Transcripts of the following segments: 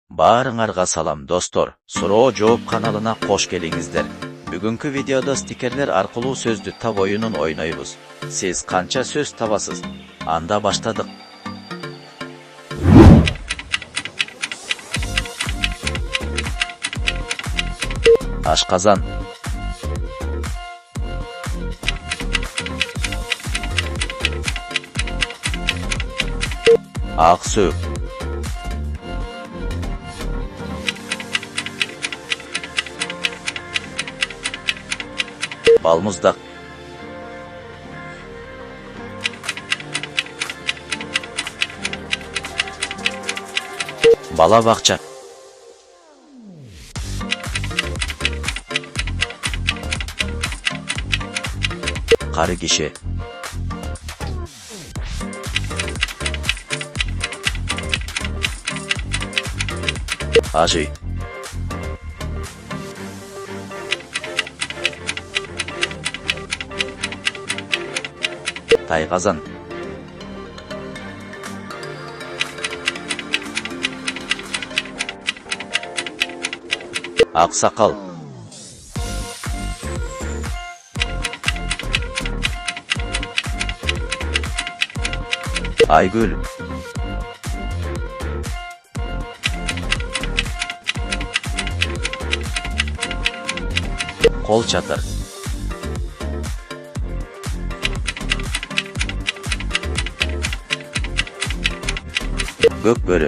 Баарыңарга салам достор, суроо жооп каналына кош келиңиздер. Бүгүнкү видеодо стикерлер аркылуу сөздү таб оюнун ойнойбуз. Сиз канча сөз табасыз? Анда баштадык. Ашказан. Ак сөөк. Балмуздак. Бала бакча. Кары киши. Ажый. Тайказан. Аксакал. Айгүл. Кол чатыр. Көк бөрү.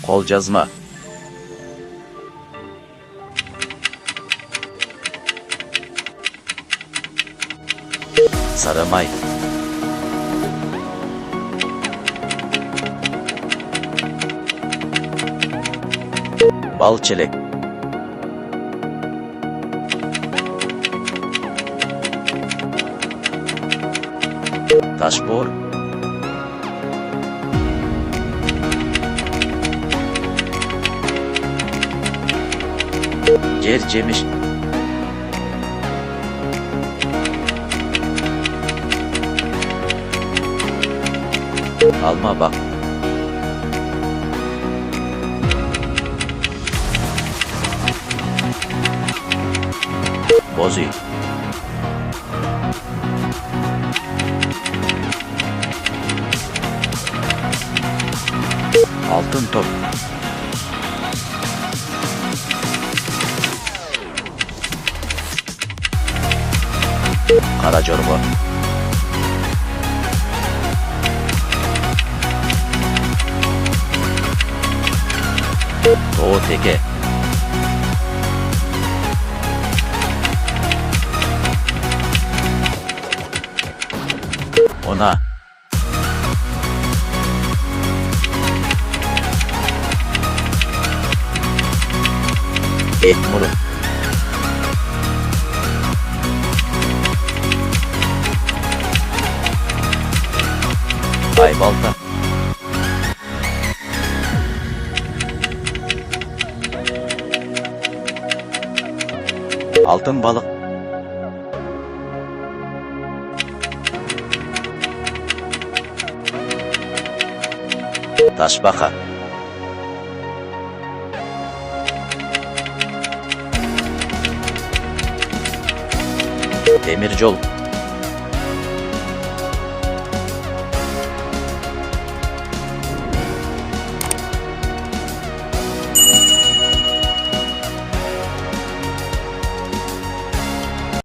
Кол жазма. Сары май. Бал челек. Ташбор. Жер жемиш. Алма бак. Боз үй. Алтын топ. Кара жорго. Тоо теке. Она. Этмурун. Айбалта. Алтын балык. Ташбака. Темир жол.